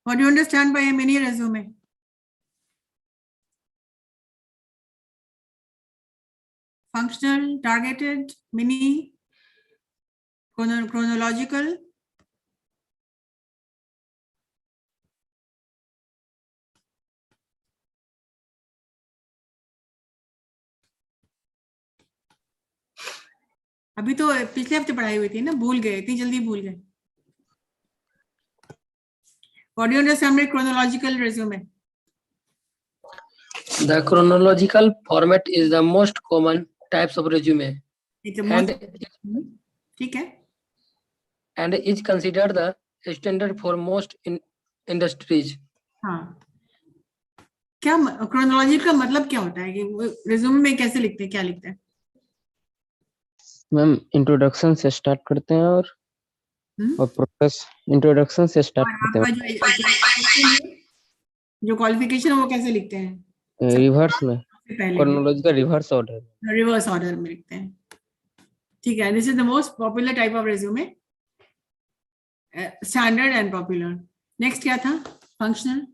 What do you understand by a mini resume? Functional, targeted, mini, chronological. अभी तो पिछले हफ्ते पढ़ाई हुई थी ना, भूल गए, इतनी जल्दी भूल गए. What do you understand by chronological resume? The chronological format is the most common types of resume. It's the most. ठीक है. And is considered the standard for most industries. हाँ. क्या chronology का मतलब क्या होता है कि resume में कैसे लिखते हैं, क्या लिखते हैं? मैम इंट्रोडक्शन से स्टार्ट करते हैं और प्रोसेस इंट्रोडक्शन से स्टार्ट करते हैं. जो क्वालिफिकेशन है वो कैसे लिखते हैं? रिवर्स में, क्रोनोलॉजिकल रिवर्स ऑर्डर में लिखते हैं. ठीक है. This is the most popular type of resume, standard and popular. Next क्या था? फंक्शनल.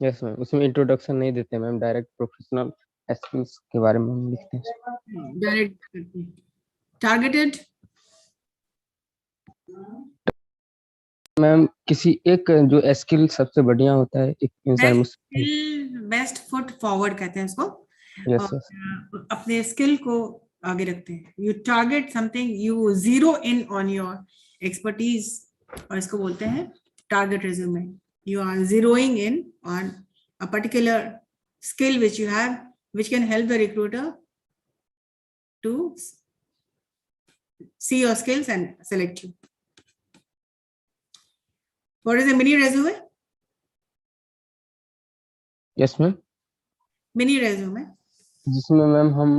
यस मैम, उसमें इंट्रोडक्शन नहीं देते मैम, डायरेक्ट प्रोफेशनल स्किल्स के बारे में लिखते हैं. डायरेक्ट. टारगेटेड. मैम किसी एक जो स्किल सबसे बढ़िया होता है एक इंसान, बेस्ट फुट फॉरवर्ड कहते हैं इसको. यस यस, अपने स्किल को आगे रखते हैं. You target something, you zero in on your expertise, और इसको बोलते हैं target resume. You are zeroing in on a particular skill which you have, which can help the recruiter to see your skills and select you. What is a mini resume? Yes ma'am. Mini resume जिसमें ma'am हम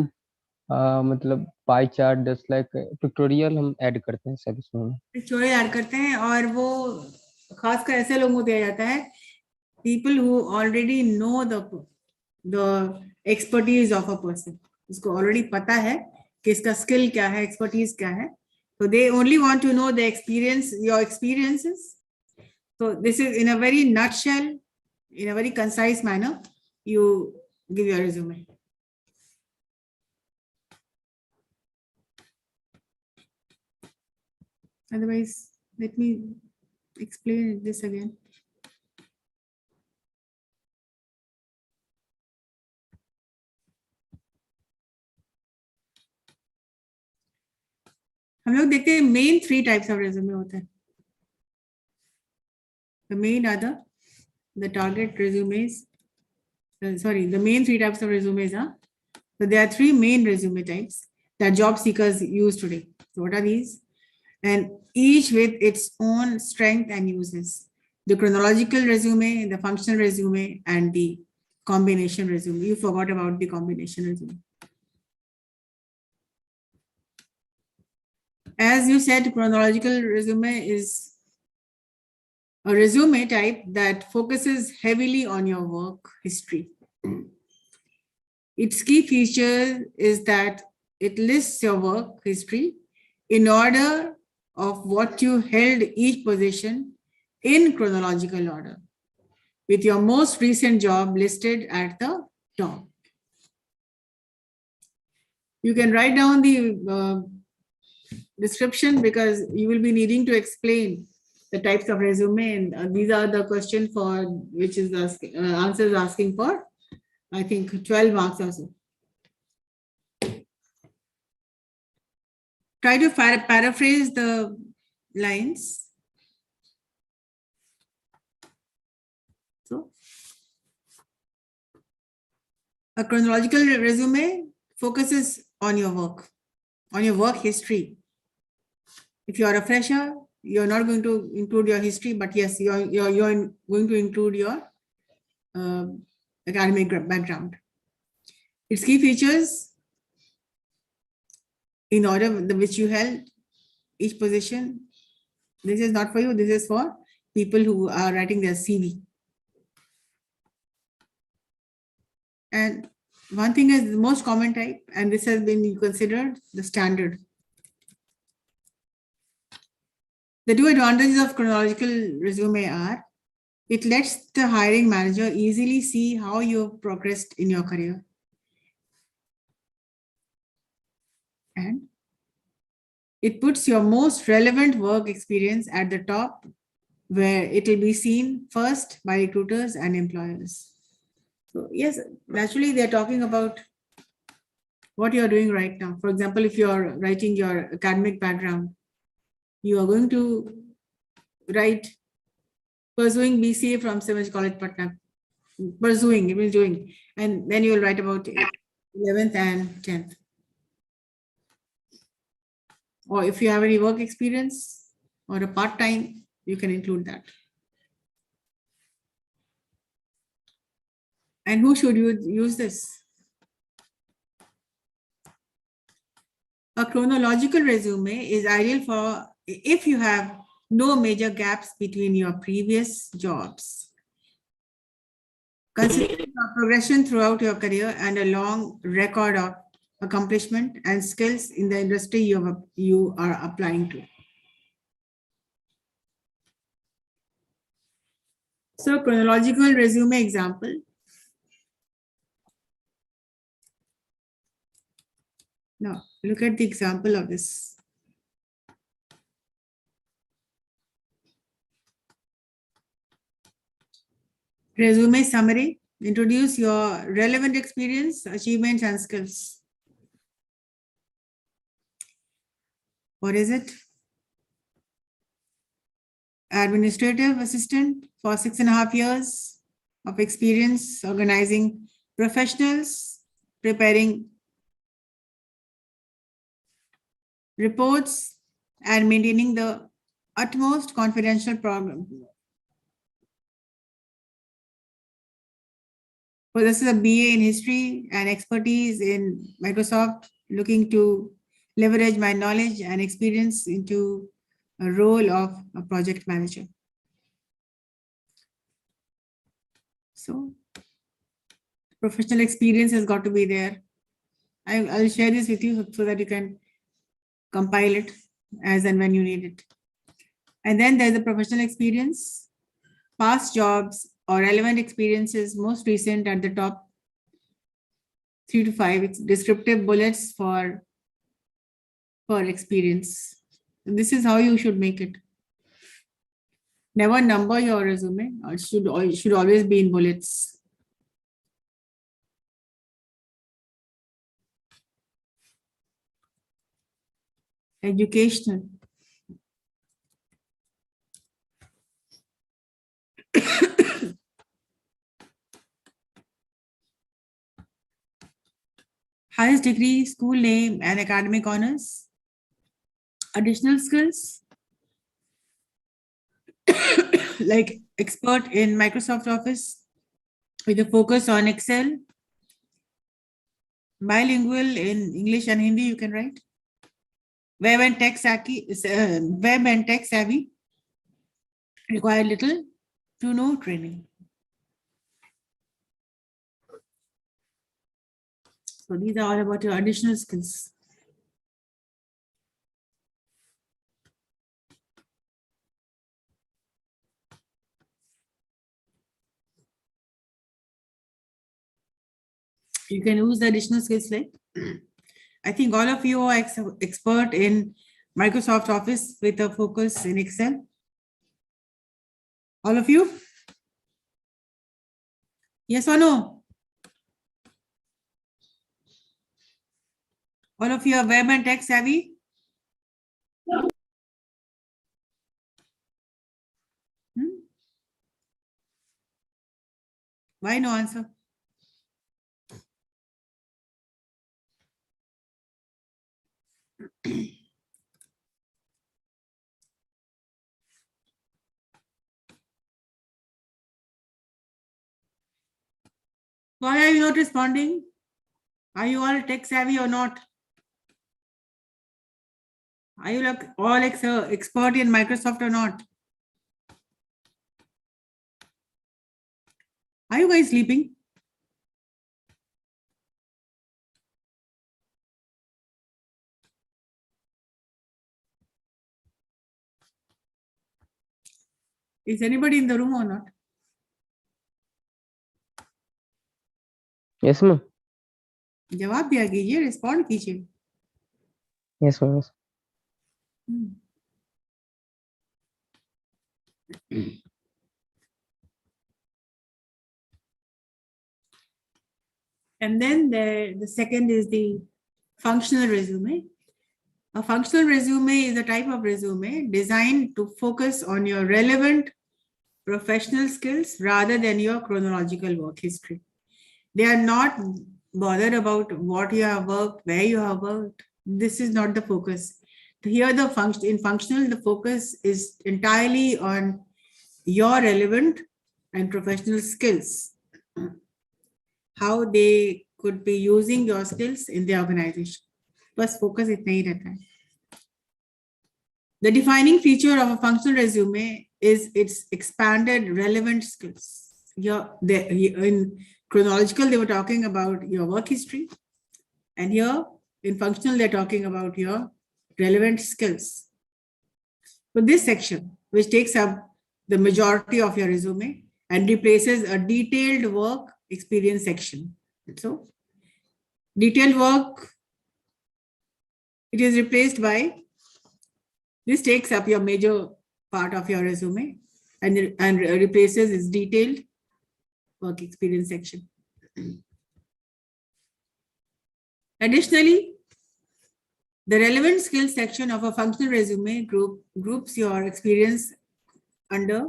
मतलब pie chart just like pictorial हम add करते हैं सब इसमें. Pictorial add करते हैं, और वो खासकर ऐसे लोगों को दिया जाता है, people who already know the expertise of a person. इसको already पता है कि इसका skill क्या है, expertise क्या है. So they only want to know the experience, your experiences. So this is in a very nutshell, in a very concise manner, you give your resume. Otherwise, let me explain this again. हम लोग देखते हैं main 3 types of resume होते हैं. The main are the target resumes. Sorry, the main 3 types of resumes are. So there are 3 main resume types that job seekers use today. So what are these? And each with its own strength and uses. The chronological resume, the functional resume, and the combination resume. You forgot about the combination resume. As you said, chronological resume is a resume type that focuses heavily on your work history. Its key feature is that it lists your work history in order of what you held each position in chronological order, with your most recent job listed at the top. You can write down the description because you will be needing to explain the types of resume, and these are the question for which is the answers asking for, I think, 12 marks or so. Try to paraphrase the lines. So, a chronological resume focuses on your work history. If you are a fresher, you're not going to include your history, but yes, you're going to include your academic background. Its key features in order which you held each position. This is not for you, this is for people who are writing their CV. And one thing is the most common type, and this has been considered the standard. The 2 advantages of chronological resume are It lets the hiring manager easily see how you've progressed in your career. And it puts your most relevant work experience at the top, where it will be seen first by recruiters and employers. So yes, naturally they're talking about what you're doing right now. For example, if you're writing your academic background, you are going to write pursuing BCA from CIMAGE College, Patna. Pursuing, you mean doing. And then you will write about 11th and 10th. Or if you have any work experience or a part-time, you can include that. And who should you use this? A chronological resume is ideal for if you have no major gaps between your previous jobs. Consider your progression throughout your career and a long record of accomplishment and skills in the industry you are applying to. So, chronological resume example. Now, look at the example of this. Resume summary. Introduce your relevant experience, achievements, and skills. What is it? Administrative assistant for 6.5 years of experience organizing professionals, preparing reports, and maintaining the utmost confidential program. So this is a BA in history and expertise in Microsoft, looking to leverage my knowledge and experience into a role of a project manager. So professional experience has got to be there. I'll share this with you so that you can compile it as and when you need it. And then there's the professional experience, past jobs or relevant experiences, most recent at the top, 3 to 5. It's descriptive bullets for experience. And this is how you should make it. Never number your resume. It should always be in bullets. Educational. Highest degree, school name, and academic honors. Additional skills like expert in Microsoft Office with a focus on Excel. Bilingual in English and Hindi, you can write. Web and tech savvy require little to no training. So these are all about your additional skills. You can use the additional skills like, I think all of you are expert in Microsoft Office with a focus in Excel. All of you? Yes or no? All of you are web and tech savvy? Why no answer? Why are you not responding? Are you all tech savvy or not? Are you like all expert in Microsoft or not? Are you guys sleeping? Is anybody in the room or not? Yes, ma'am. जवाब दिया कीजिए, respond कीजिए. Yes, ma'am. Yes. And then the second is the functional resume. A functional resume is a type of resume designed to focus on your relevant professional skills rather than your chronological work history. They are not bothered about what you have worked, where you have worked. This is not the focus. Here, the function in functional, the focus is entirely on your relevant and professional skills, how they could be using your skills in the organization. बस focus इतना ही रहता है. The defining feature of a functional resume is its expanded relevant skills. In chronological, they were talking about your work history. And here in functional, they're talking about your relevant skills. So this section, which takes up the majority of your resume and replaces a detailed work experience section. So detailed work, it is replaced by, this takes up your major part of your resume and replaces its detailed work experience section. Additionally, the relevant skills section of a functional resume groups your experience under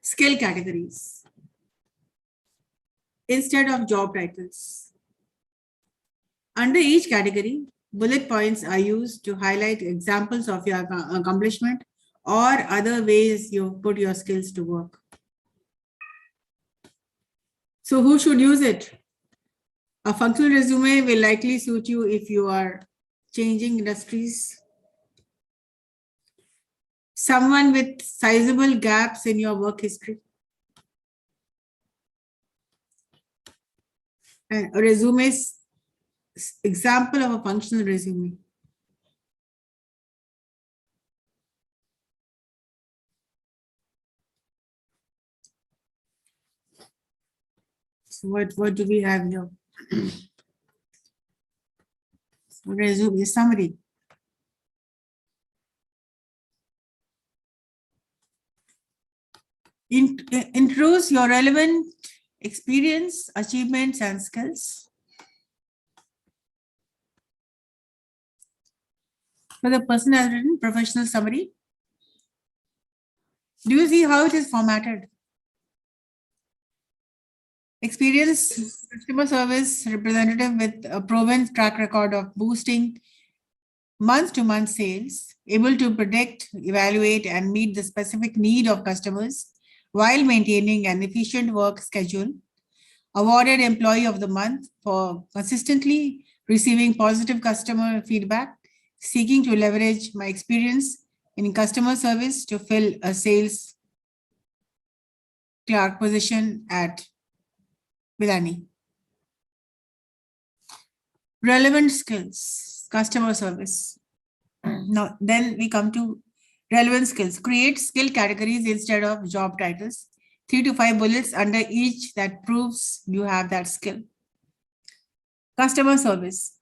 skill categories instead of job titles. Under each category, bullet points are used to highlight examples of your accomplishment or other ways you put your skills to work. So who should use it? A functional resume will likely suit you if you are changing industries. Someone with sizable gaps in your work history. And a resume is example of a functional resume. So what do we have here? Resume summary. Introduce your relevant experience, achievements, and skills. So the person has written professional summary. Do you see how it is formatted? Experienced customer service representative with a proven track record of boosting month-to-month sales, able to predict, evaluate, and meet the specific need of customers while maintaining an efficient work schedule. Awarded Employee of the Month for consistently receiving positive customer feedback, seeking to leverage my experience in customer service to fill a sales clerk position at Bilani. Relevant skills, customer service. Now, then we come to relevant skills. Create skill categories instead of job titles. 3 to 5 bullets under each that proves you have that skill. Customer service.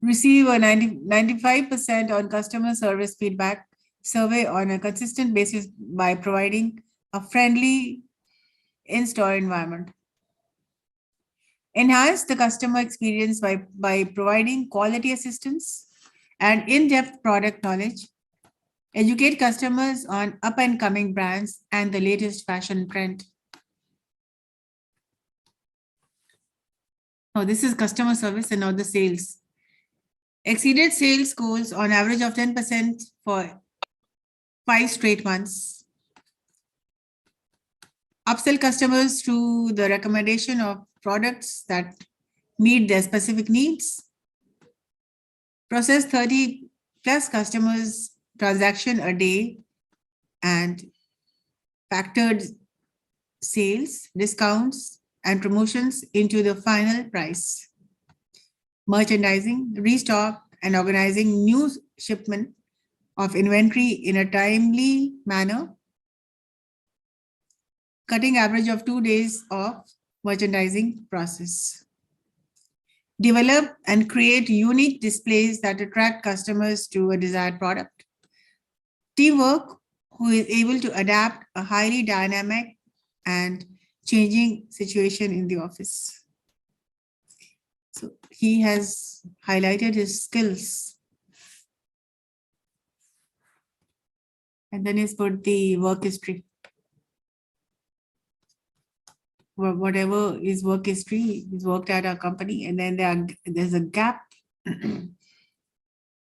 Receive a 95% on customer service feedback survey on a consistent basis by providing a friendly in-store environment. Enhance the customer experience by providing quality assistance and in-depth product knowledge. Educate customers on up-and-coming brands and the latest fashion trend. Oh, this is customer service and now the sales. Exceeded sales goals on average of 10% for 5 straight months. Upsell customers through the recommendation of products that meet their specific needs. Process 30 plus customers transaction a day and factored sales, discounts, and promotions into the final price. Merchandising, restock, and organizing new shipment of inventory in a timely manner. Cutting average of 2 days of merchandising process. Develop and create unique displays that attract customers to a desired product. Teamwork, who is able to adapt a highly dynamic and changing situation in the office. So he has highlighted his skills. And then he's put the work history. Whatever is work history, he's worked at a company, and then there's a gap. And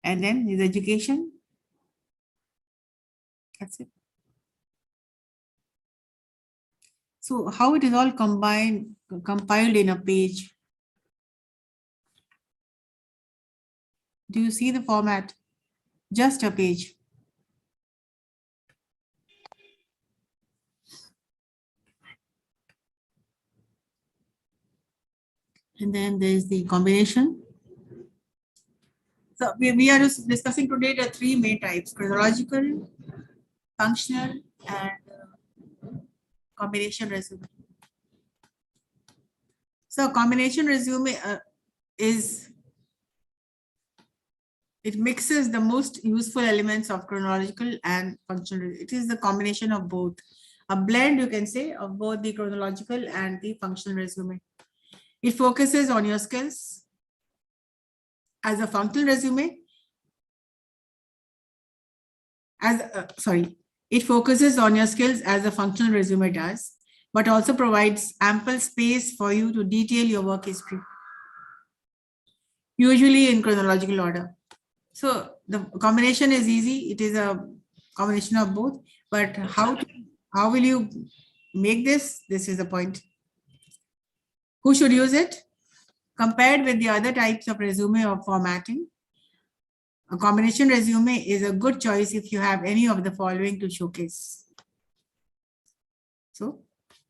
then his education. That's it. So how it is all compiled in a page. Do you see the format? Just a page. And then there's the combination. So we are just discussing today the three main types: chronological, functional, and combination resume. So combination resume it mixes the most useful elements of chronological and functional. It is the combination of both, a blend, you can say, of both the chronological and the functional resume. It focuses on your skills as a functional resume. It focuses on your skills as a functional resume does, but also provides ample space for you to detail your work history, usually in chronological order. So the combination is easy. It is a combination of both, but how will you make this? This is the point. Who should use it? Compared with the other types of resume or formatting, a combination resume is a good choice if you have any of the following to showcase. So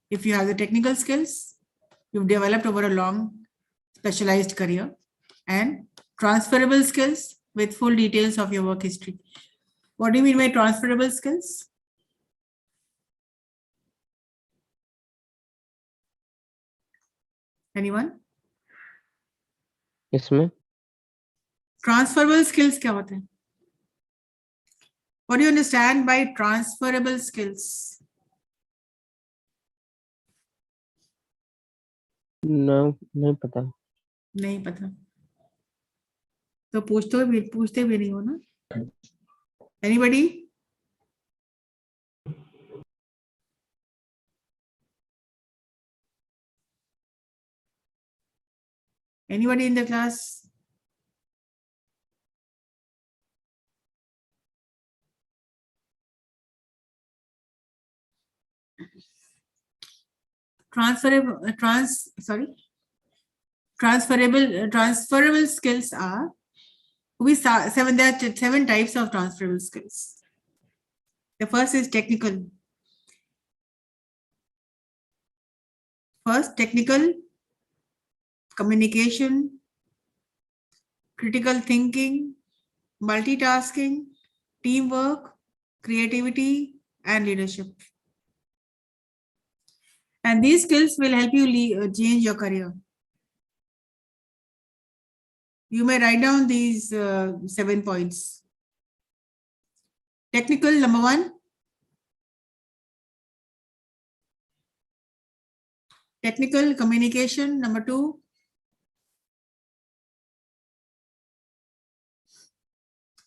if you have the technical skills you've developed over a long specialized career, and transferable skills with full details of your work history. What do you mean by transferable skills? Anyone? Yes, ma'am. Transferable skills क्या होते हैं? What do you understand by transferable skills? No, नहीं पता. नहीं पता. तो पूछते भी नहीं हो ना? Anybody? Anybody in the class? Transferable skills are there are 7 types of transferable skills. The first is technical. First, technical, communication, critical thinking, multitasking, teamwork, creativity, and leadership. And these skills will help you change your career. You may write down these 7 points. Technical, number 1. Technical communication, number 2.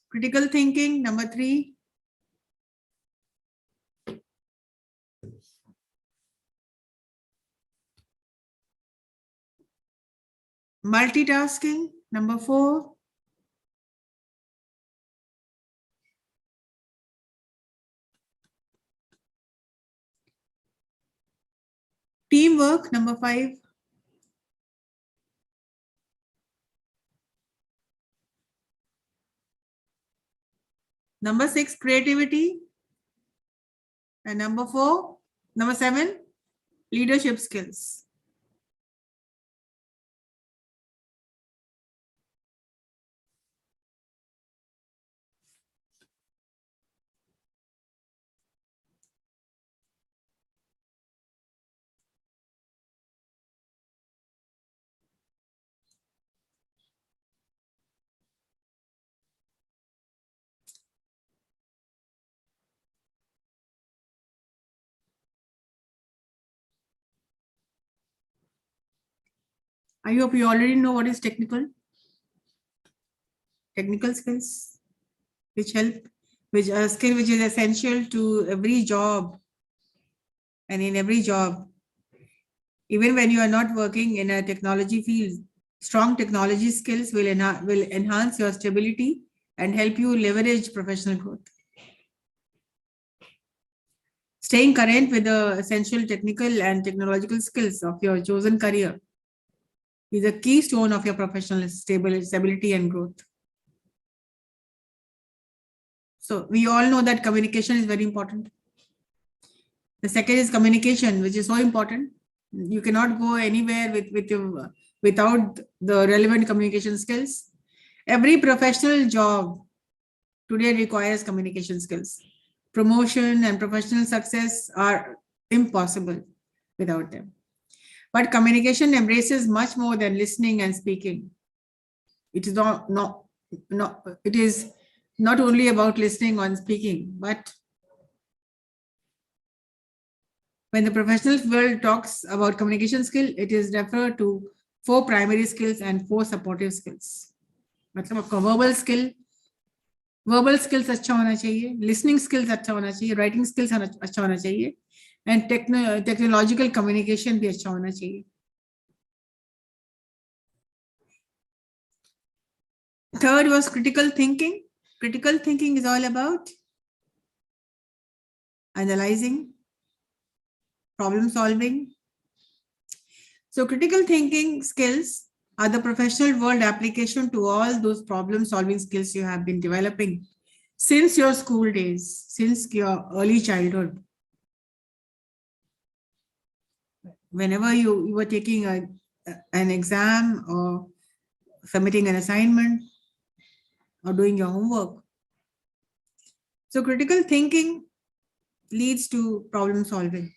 Critical thinking, number 3. Multitasking, number 4. Teamwork, number 5. Number 6, creativity. And number 7, leadership skills. I hope you already know what is technical skills, which help, which a skill which is essential to every job, and in every job, even when you are not working in a technology field, strong technology skills will enhance your stability and help you leverage professional growth. Staying current with the essential technical and technological skills of your chosen career is a keystone of your professional stability and growth. So we all know that communication is very important. The second is communication, which is so important. You cannot go anywhere without the relevant communication skills. Every professional job today requires communication skills. Promotion and professional success are impossible without them. But communication embraces much more than listening and speaking. It is it is not only about listening and speaking, but when the professional world talks about communication skill, it is referred to 4 primary skills and 4 supportive skills. मतलब आपका verbal skills अच्छा होना चाहिए, listening skills अच्छा होना चाहिए, writing skills अच्छा होना चाहिए, and technological communication भी अच्छा होना चाहिए. Third was critical thinking. Critical thinking is all about analyzing, problem solving. So critical thinking skills are the professional world application to all those problem solving skills you have been developing since your school days, since your early childhood. Whenever you were taking an exam or submitting an assignment or doing your homework. So critical thinking leads to problem solving,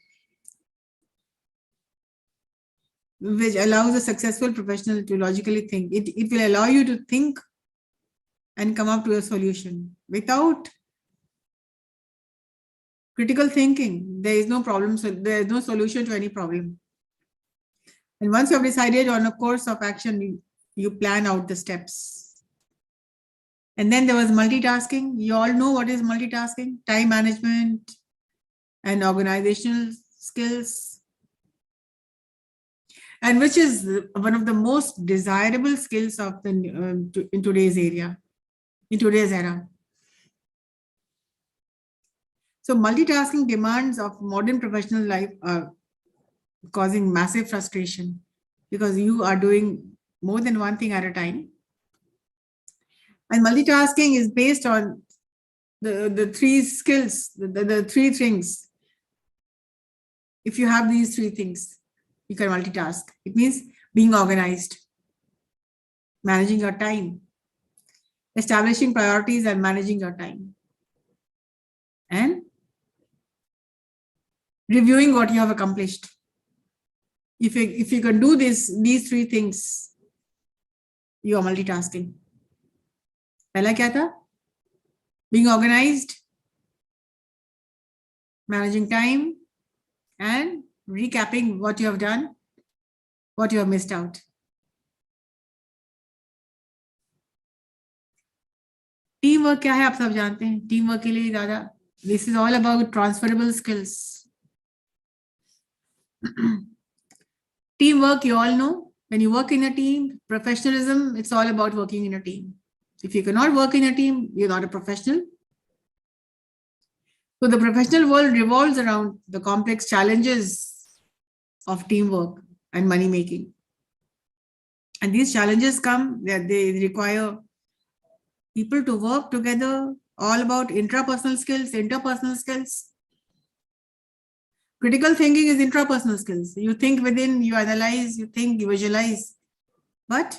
which allows a successful professional to logically think. It will allow you to think and come up to a solution. Without critical thinking, there is no problem, so there is no solution to any problem. And once you have decided on a course of action, you plan out the steps. And then there was multitasking. You all know what is multitasking: time management and organizational skills, and which is one of the most desirable skills of in today's era. So multitasking demands of modern professional life are causing massive frustration because you are doing more than one thing at a time. And multitasking is based on the 3 skills, the 3 things. If you have these 3 things, you can multitask. It means being organized, managing your time, establishing priorities and managing your time, and reviewing what you have accomplished. If you can do these 3 things, you are multitasking. पहला क्या था? Being organized, managing time, and recapping what you have done, what you have missed out. Teamwork क्या है आप सब जानते हैं. Teamwork के लिए ज़्यादा. This is all about transferable skills. Teamwork, you all know, when you work in a team, professionalism, it's all about working in a team. If you cannot work in a team, you're not a professional. So the professional world revolves around the complex challenges of teamwork and money making. And these challenges come that they require people to work together, all about intrapersonal skills, interpersonal skills. Critical thinking is intrapersonal skills. You think within, you analyze, you think, you visualize. But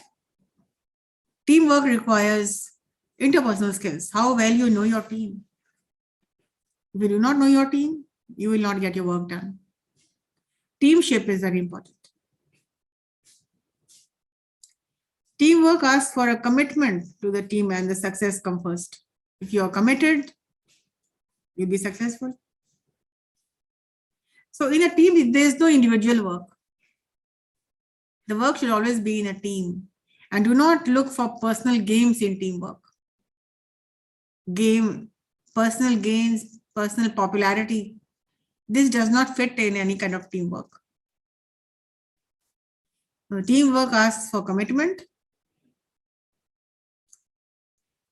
teamwork requires interpersonal skills, how well you know your team. If you do not know your team, you will not get your work done. Teamship is very important. Teamwork asks for a commitment to the team and the success comes first. If you are committed, you'll be successful. So in a team, there is no individual work. The work should always be in a team, and do not look for personal games in teamwork. Personal gains, personal popularity. This does not fit in any kind of teamwork. Teamwork asks for commitment.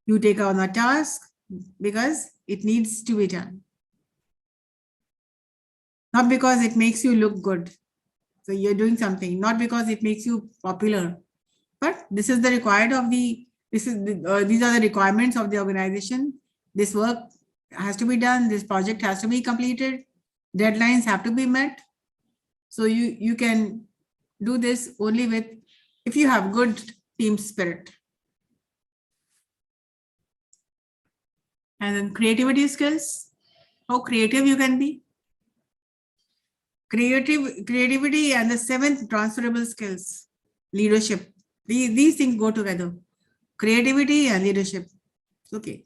You take on a task because it needs to be done, not because it makes you look good. So you're doing something, not because it makes you popular, but this is the required of the, these are the requirements of the organization. This work has to be done. This project has to be completed. Deadlines have to be met. So you can do this only with, if you have good team spirit. And then creativity skills, how creative you can be. Creativity and the 7th, transferable skills, leadership. These things go together. Creativity and leadership. Okay.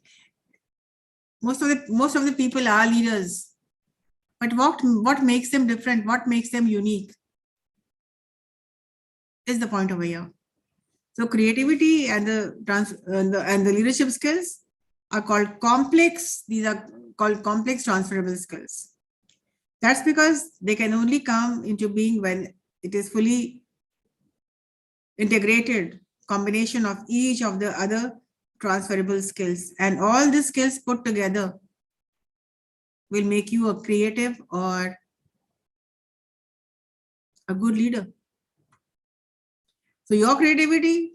Most of the people are leaders, but what makes them different? What makes them unique is the point over here. So creativity and the leadership skills are called complex. These are called complex transferable skills. That's because they can only come into being when it is fully integrated combination of each of the other transferable skills, and all the skills put together will make you a creative or a good leader. So your creativity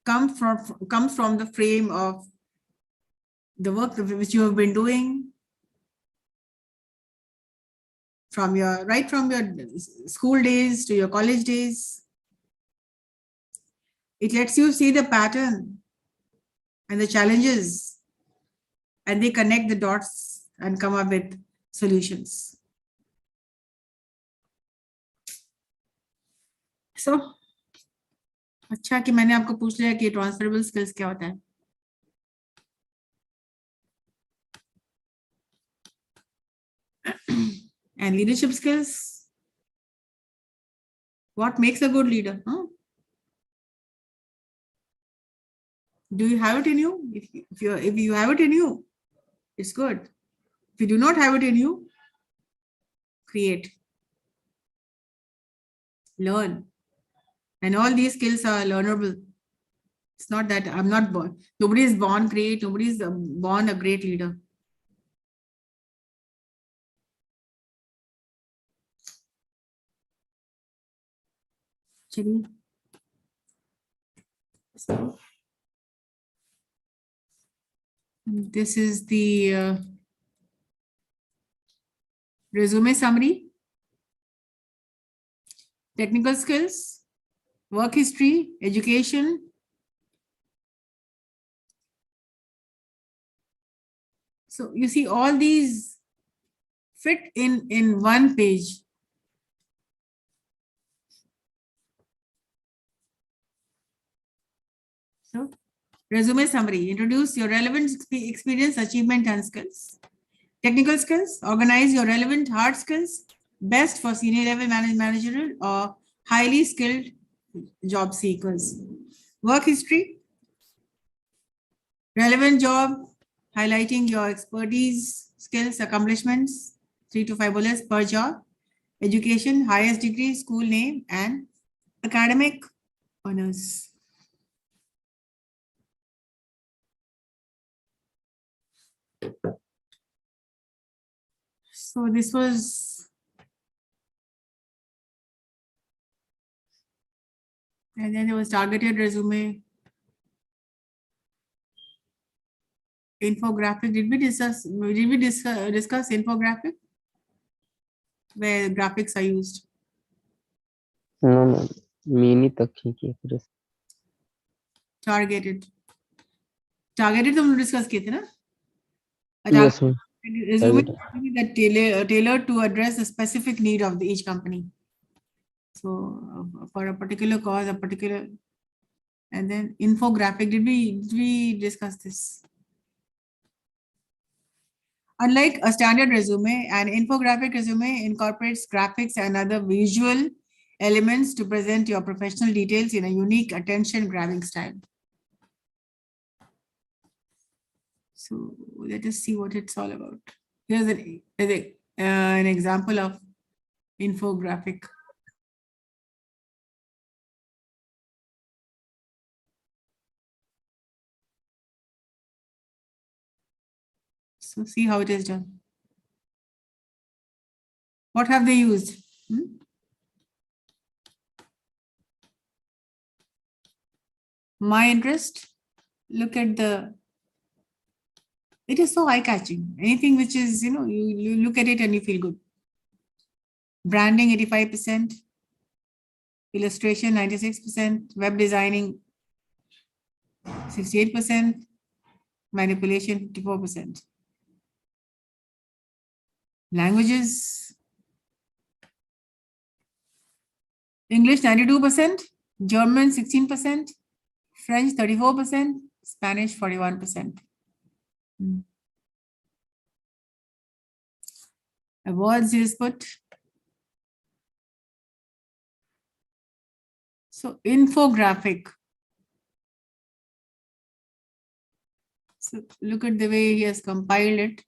comes from the frame of the work which you have been doing from your school days to your college days. It lets you see the pattern and the challenges, and they connect the dots and come up with solutions. So, अच्छा कि मैंने आपको पूछ लिया कि transferable skills क्या होता है. And leadership skills. What makes a good leader? Huh? Do you have it in you? If you have it in you, it's good. If you do not have it in you, create, learn. And all these skills are learnable. It's not that I'm not born. Nobody is born great. Nobody is born a great leader. So, this is the resume summary. Technical skills, work history, education. So you see all these fit in one page. So resume summary, introduce your relevant experience, achievement and skills. Technical skills, organize your relevant hard skills, best for senior level managerial or highly skilled job seekers. Work history, relevant job, highlighting your expertise, skills, accomplishments, 3 to 5 bullets per job. Education, highest degree, school name, and academic honors. So this was, and then there was targeted resume, infographic. Did we discuss infographic, where graphics are used? No, mini तक ही किया फिर. Targeted तो हम discuss किए थे ना. Yes, ma'am. Resume that tailored to address the specific need of each company. So for a particular cause, a particular, and then infographic. Did we discuss this? Unlike a standard resume, an infographic resume incorporates graphics and other visual elements to present your professional details in a unique attention-grabbing style. So let us see what it's all about. Here's an example of infographic. So see how it is done. What have they used? My interest. Look at it is so eye-catching. Anything which is, you look at it and you feel good. Branding, 85%. Illustration, 96%. Web designing, 68%. Manipulation, 54%. Languages, English, 92%. German, 16%. French, 34%. Spanish, 41%. Awards is put. So infographic. So look at the way he has compiled it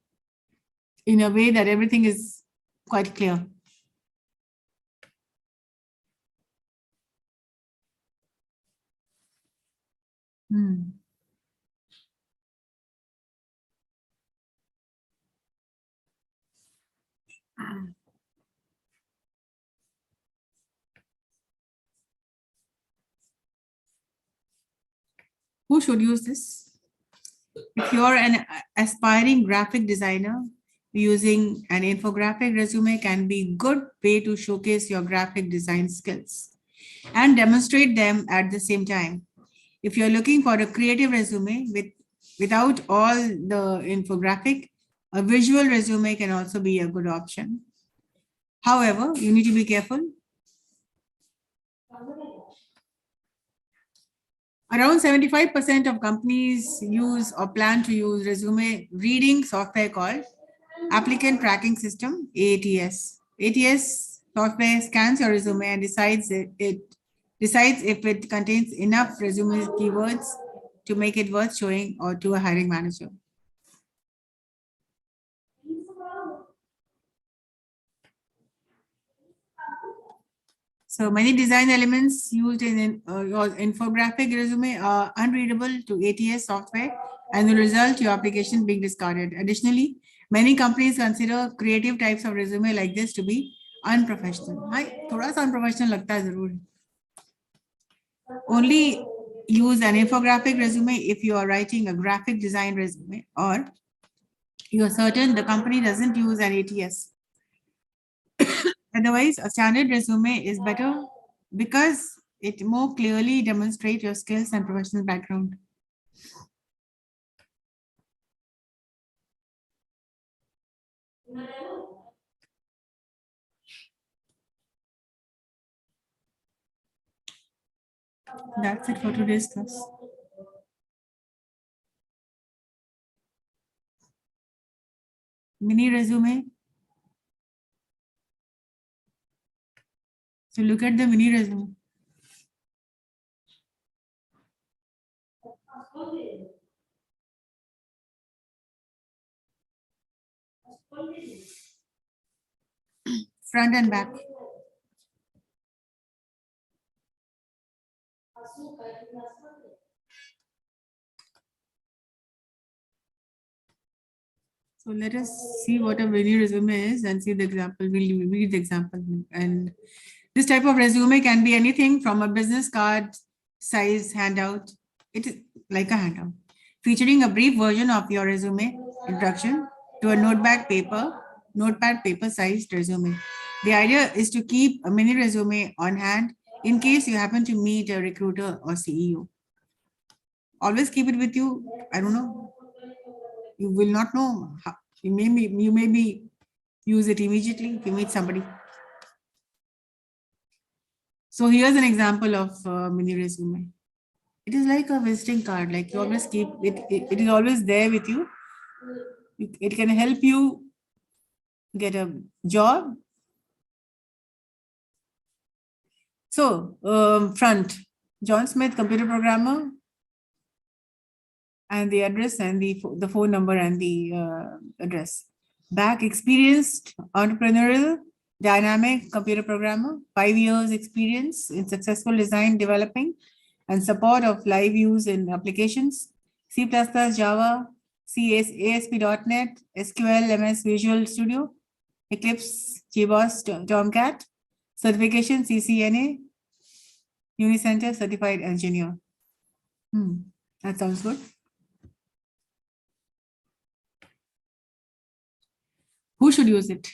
in a way that everything is quite clear. Who should use this? If you're an aspiring graphic designer, using an infographic resume can be a good way to showcase your graphic design skills and demonstrate them at the same time. If you're looking for a creative resume without all the infographic, a visual resume can also be a good option. However, you need to be careful. Around 75% of companies use or plan to use resume reading software called Applicant Tracking System, ATS. ATS software scans your resume and decides if it contains enough resume keywords to make it worth showing or to a hiring manager. So many design elements used in your infographic resume are unreadable to ATS software and the result your application being discarded. Additionally, many companies consider creative types of resume like this to be unprofessional. थोड़ा सा unprofessional लगता है जरूर. Only use an infographic resume if you are writing a graphic design resume or you're certain the company doesn't use an ATS. Otherwise, a standard resume is better because it more clearly demonstrates your skills and professional background. That's it for today's class. Mini resume. So look at the mini resume. Front and back. So let us see what a mini resume is and see the example. We'll read the example. And this type of resume can be anything from a business card size handout. It is like a handout, featuring a brief version of your resume introduction to a notepad paper sized resume. The idea is to keep a mini resume on hand in case you happen to meet a recruiter or CEO. Always keep it with you. I don't know. You will not know how. You may use it immediately if you meet somebody. So here's an example of mini resume. It is like a visiting card, like you always keep it, it is always there with you. It can help you get a job. So, front, John Smith, computer programmer, and the address and the phone number and the address. Back, experienced, entrepreneurial, dynamic computer programmer, 5 years experience in successful design, developing, and support of live use in applications, C++, Java, ASP.NET, SQL, MS Visual Studio, Eclipse, JBoss, Tomcat, certification, CCNA, Unicenter Certified Engineer. That sounds good. Who should use it?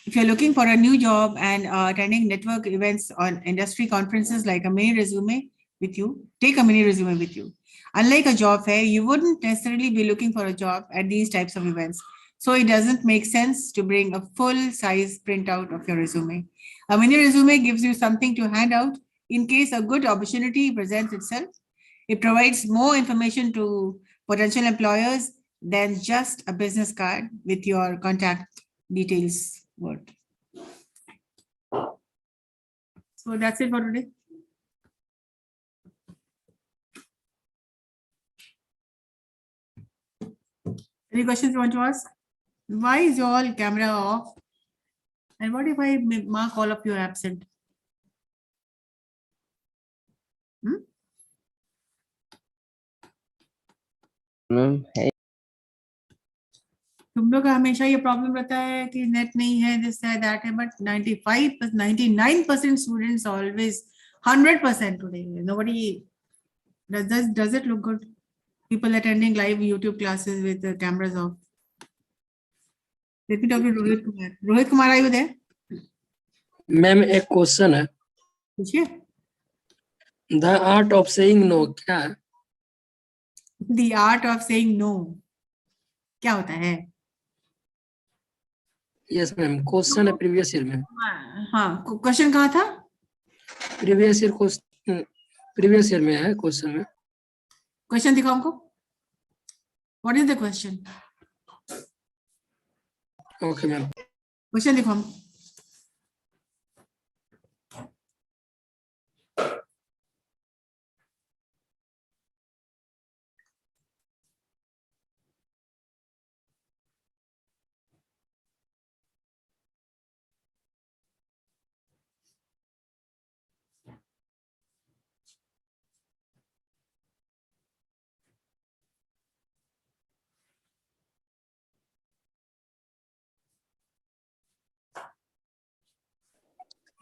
If you're looking for a new job and attending network events or industry conferences, like a mini resume with you, take a mini resume with you. Unlike a job fair, you wouldn't necessarily be looking for a job at these types of events. So it doesn't make sense to bring a full-size printout of your resume. A mini resume gives you something to hand out in case a good opportunity presents itself. It provides more information to potential employers than just a business card with your contact details. Word. So that's it for today. Any questions you want to ask? Why is your camera off? And what if I mark all of you absent? Ma'am है तुम लोग का हमेशा ये problem रहता है कि net नहीं है, दिस है, दैट है, but 99% students always 100% today. Nobody does it look good? People attending live YouTube classes with the cameras off. Let me talk to Rohit Kumar. Rohit Kumar, are you there? Ma'am एक question है, पूछिए. The art of saying no क्या है? The art of saying no क्या होता है? Yes ma'am, question है previous year में. हाँ, क्वेश्चन कहाँ था? प्रीवियस ईयर में है क्वेश्चन में. क्वेश्चन दिखाओ हमको. What is the question? Okay ma'am. Question दिखाओ हमको.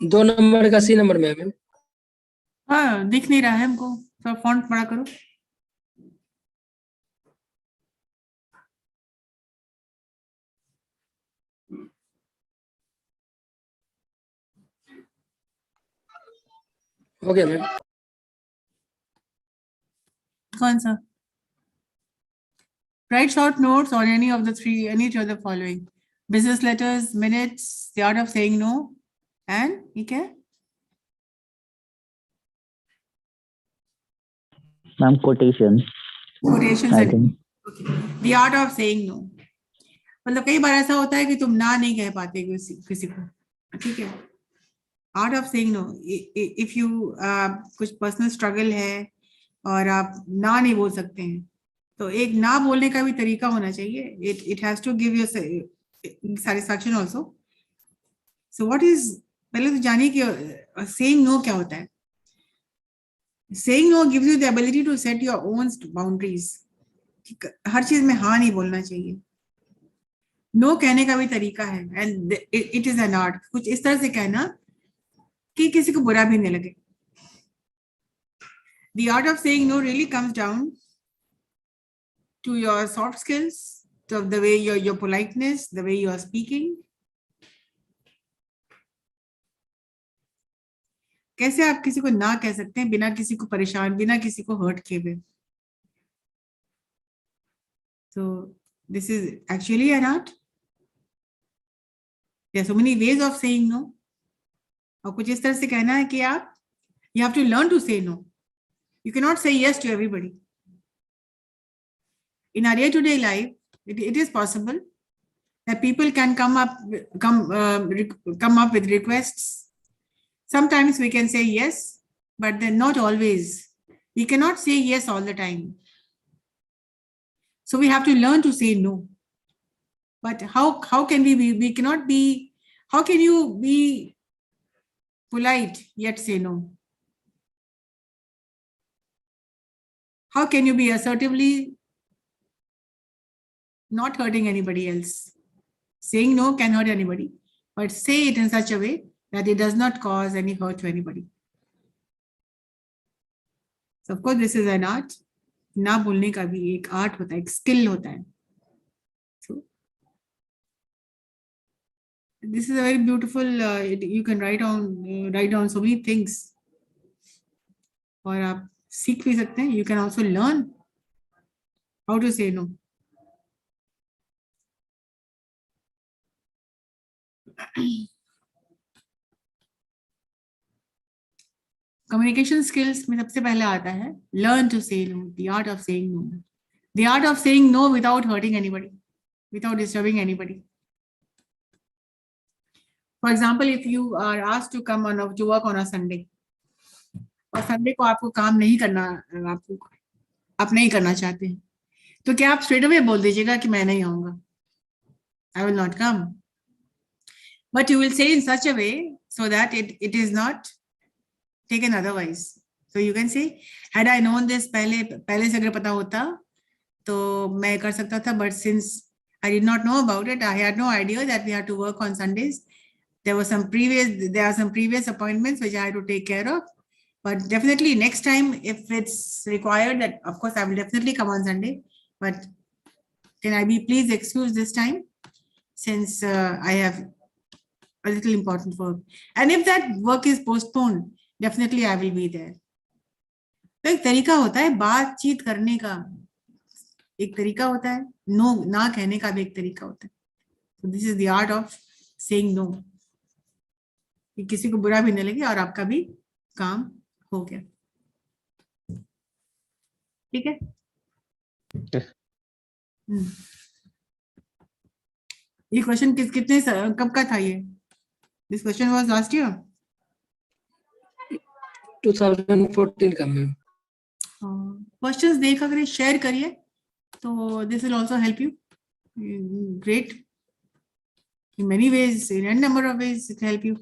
दो नंबर का सी नंबर में है मैम. हाँ, दिख नहीं रहा है हमको. थोड़ा फॉन्ट बड़ा करो. Okay ma'am. कौन सा? Write short notes on any of the following: business letters, minutes, the art of saying no, and okay. Ma'am, quotations. Quotations I and think. okay. The art of saying no. मतलब कई बार ऐसा होता है कि तुम ना नहीं कह पाते किसी को, ठीक है. Art of saying no. If you कुछ पर्सनल स्ट्रगल है और आप ना नहीं बोल सकते हैं, तो एक ना बोलने का भी तरीका होना चाहिए. It has to give you satisfaction also. So what is, पहले तो जानिए कि सेइंग नो क्या होता है. Saying no gives you the ability to set your own boundaries. हर चीज में हाँ नहीं बोलना चाहिए. नो कहने का भी तरीका है, and it is an art. कुछ इस तरह से कहना कि किसी को बुरा भी नहीं लगे. The art of saying no really comes down to your soft skills, to the way your politeness, the way you are speaking. कैसे आप किसी को ना कह सकते हैं बिना किसी को परेशान, बिना किसी को हर्ट किए हुए. So this is actually an art. There are so many ways of saying no. और कुछ इस तरह से कहना है कि आप, you have to learn to say no. You cannot say yes to everybody. In our day-to-day life, it is possible that people can come up with requests Sometimes we can say yes, but then not always. We cannot say yes all the time. So we have to learn to say no. But how can we cannot be, how can you be polite yet say no? How can you be assertively not hurting anybody else? Saying no can hurt anybody, but say it in such a way that it does not cause any hurt to anybody. So of course this is an art. ना बोलने का भी एक art होता है, एक skill होता है. So this is a very beautiful, you can write down so many things. और आप सीख भी सकते हैं. You can also learn how to say no. Communication skills में सबसे पहले आता है learn to say no, the art of saying no. The art of saying no without hurting anybody, without disturbing anybody. For example, if you are asked to come to work on a Sunday, और Sunday को आपको काम नहीं करना, आप नहीं करना चाहते हैं, तो क्या आप straight away बोल दीजिएगा कि मैं नहीं आऊँगा? I will not come. But you will say in such a way so that it is not taken otherwise. So you can say, had I known this पहले से अगर पता होता तो मैं कर सकता था, but since I did not know about it, I had no idea that we had to work on Sundays. There are some previous appointments which I had to take care of, but definitely next time if it's required, that of course I will definitely come on Sunday, but can I be please excuse this time since I have a little important work, and if that work is postponed, definitely I will be there. तो एक तरीका होता है बातचीत करने का, एक तरीका होता है नो ना कहने का भी एक तरीका होता है. So this is the art of saying no. कि किसी को बुरा भी नहीं लगे और आपका भी काम हो गया. ठीक है. ये क्वेश्चन कितने कब का था ये? This question was last year. 2014 का मैम. क्वेश्चंस देख अगर शेयर करिए तो this will also help you. Great. In many ways, in a number of ways, it will help you.